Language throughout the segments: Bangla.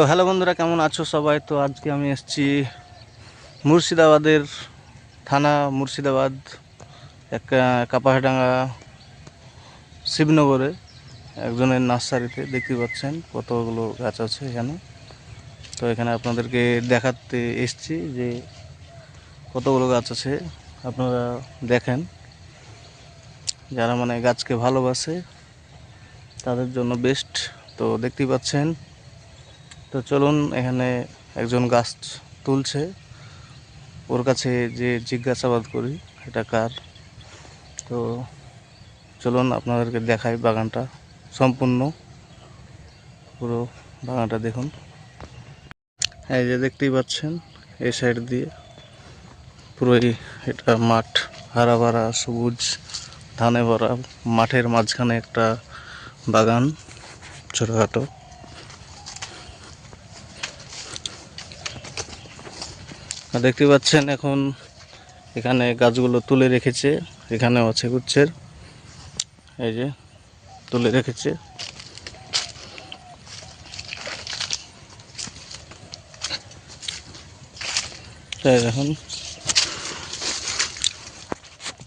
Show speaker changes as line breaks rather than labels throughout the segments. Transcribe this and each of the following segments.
তো হ্যালো বন্ধুরা, কেমন আছো সবাই? তো আজকে আমি এসেছি মুর্শিদাবাদের থানা মুর্শিদাবাদ এক কাপাসডাঙ্গা শিবনগরে একজনের নার্সারিতে। দেখতে পাচ্ছেন কতগুলো গাছ আছে এখানে। তো এখানে আপনাদেরকে দেখাতে এসেছি যে কতগুলো গাছ আছে, আপনারা দেখেন। যারা মানে গাছকে ভালোবাসে তাদের জন্য বেস্ট। তো দেখতেই পাচ্ছেন। তো চলুন, এখানে একজন গাছ তুলছে, ওর কাছে যে জিজ্ঞাসাবাদ করি এটা কার। তো চলুন আপনাদেরকে দেখাই বাগানটা সম্পূর্ণ, পুরো বাগানটা দেখুন। এই যে দেখতেই পাচ্ছেন, এই সাইড দিয়ে পুরোই এটা মাঠ, হারা ভরা সবুজ ধানে ভরা। মাঠের মাঝখানে একটা বাগান ছোটোখাটো। দেখতে পাচ্ছেন এখন এখানে গাছগুলো তুলে রেখেছে, এখানেও আছে গুচ্ছের, এই যে তুলে রেখেছে। তাই দেখুন।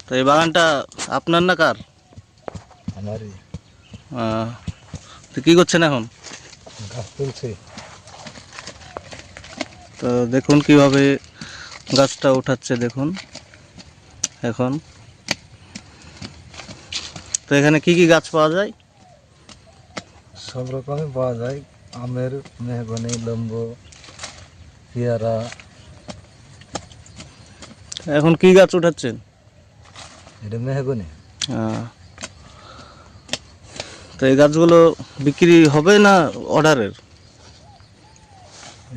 তো এই বাগানটা আপনার না কার?
আমারই।
তো কী করছেন এখন?
গাছ তুলছি।
তো দেখুন কিভাবে গাছটা উঠাচ্ছে, দেখুন এখন। তো এখানে কি কি গাছ পাওয়া যায়?
সব রকমই পাওয়া যায়, আমের, মেহগনি, লম্বু, পেয়ারা।
এখন কি গাছ উঠাচ্ছেন?
এটা মেহগনি।
তো এই গাছগুলো বিক্রি হবে না অর্ডারের?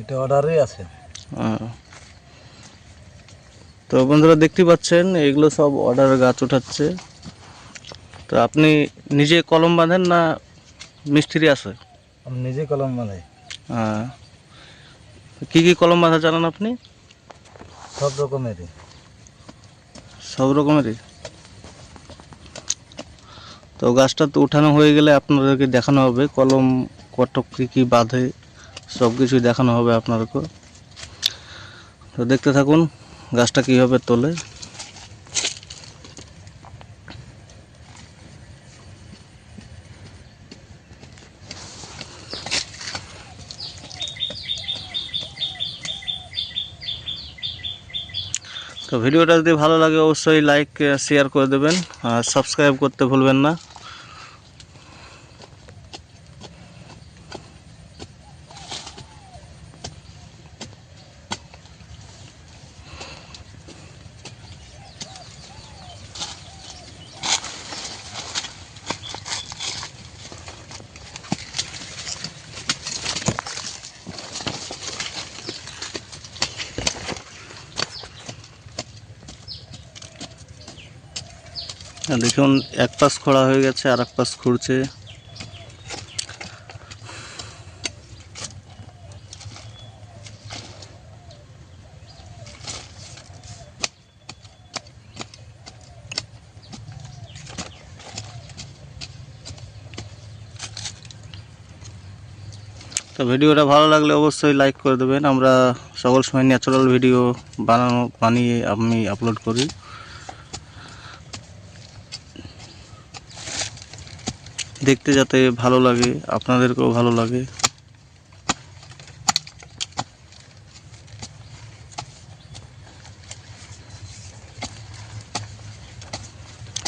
এটা অর্ডারই আছে।
তো বন্ধুরা দেখতে পাচ্ছেন, এগুলো সব অর্ডারের গাছ উঠাচ্ছে। তো আপনি নিজে কলম বাঁধেন না মিস্ত্রি আছে?
আমি নিজে কলম বানাই।
কি কি কলম বাঁধা জানেন আপনি?
সব রকমেরই।
সব রকমেরই। তো গাছটা তো উঠানো হয়ে গেলে আপনাদেরকে দেখানো হবে কলম কটক কী কী বাঁধে, সব কিছুই দেখানো হবে আপনাদেরকে। তো দেখতে থাকুন গাছটা কীভাবে তোলে। তো ভিডিওটা যদি ভালো লাগে অবশ্যই লাইক শেয়ার করে দেবেন, আর সাবস্ক্রাইব করতে ভুলবেন না। দেখুন এক পাশ খোঁড়া হয়ে গেছে, আর এক পাশ খুঁড়ছে। তো ভিডিওটা ভালো লাগলে অবশ্যই লাইক করে দেবেন। আমরা সকল সময় ন্যাচারাল ভিডিও বানিয়ে আমি আপলোড করি। দেখতে যাতে ভালো লাগে, আপনাদেরকেও ভালো লাগে।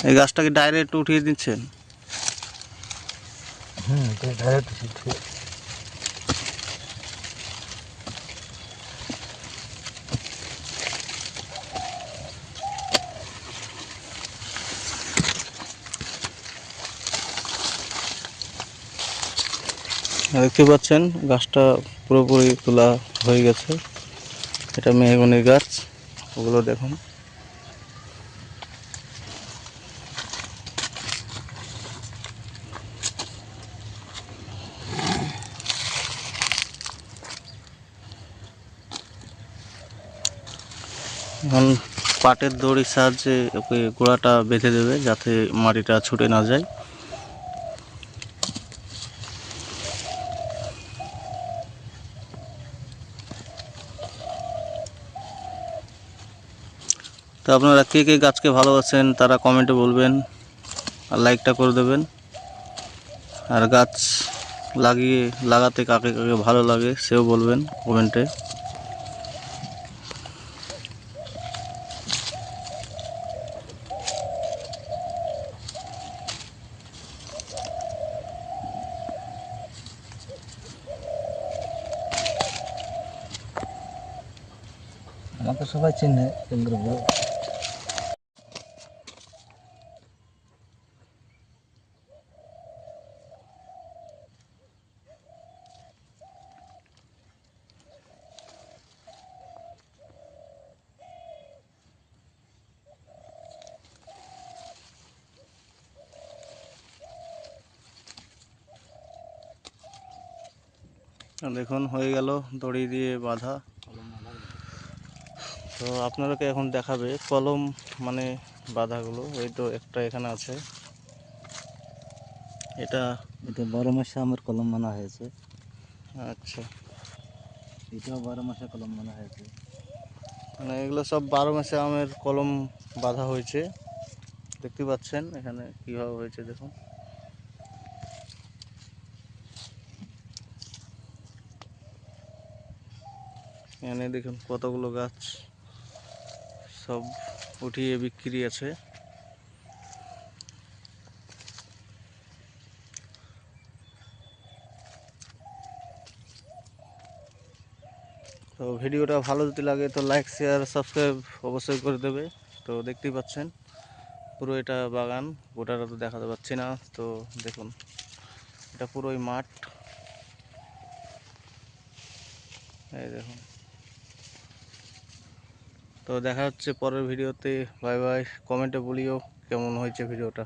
এই গাছটাকে ডাইরেক্ট উঠিয়ে দিচ্ছেন?
ডাইরেক্ট।
দেখতে পাচ্ছেন গাছটা পুরোপুরি তোলা হয়ে গেছে। এটা মেহগনির গাছ, ওগুলো দেখুন। এখন পাটের দড়ির সাহায্যে ওকে গোড়াটা বেঁধে দেবে যাতে মাটিটা ছুটে না যায়। তো আপনারা কে কে গাছকে ভালোবাসেন তারা কমেন্টে বলবেন, আর লাইকটা করে দেবেন। আর গাছ লাগাতে কাকে কাকে ভালো লাগে সেও বলবেন কমেন্টে।
আমাকে সবাই চিনে কেন্দ্রপুর।
দেখুন হয়ে গেল দড়ি দিয়ে বাঁধা। তো আপনাদেরকে এখন দেখাবে কলম মানে বাঁধাগুলো। এই তো একটা এখানে আছে, এটা
এটা 12 মাসে আমের কলম বানা হয়েছে।
আচ্ছা,
এটাও 12 মাসে কলম বানা হয়েছে।
মানে এগুলো সব 12 মাসে আমের কলম বাঁধা হয়েছে। দেখতে পাচ্ছেন এখানে কিভাবে হয়েছে দেখুন। এখানে দেখুন কতগুলো গাছ সব উঠিয়ে বিক্রি আছে। তো ভিডিওটা ভালো যদি লাগে তো লাইক শেয়ার সাবস্ক্রাইব অবশ্যই করে দেবে। তো দেখতেই পাচ্ছেন পুরো এটা বাগান, গোটাটা তো দেখাতে পাচ্ছি না। তো দেখুন এটা পুরোই মাঠ, এই দেখুন। তো দেখা হচ্ছে পরের ভিডিওতে। Bye bye. কমেন্টে বলিও কেমন হয়েছে ভিডিওটা।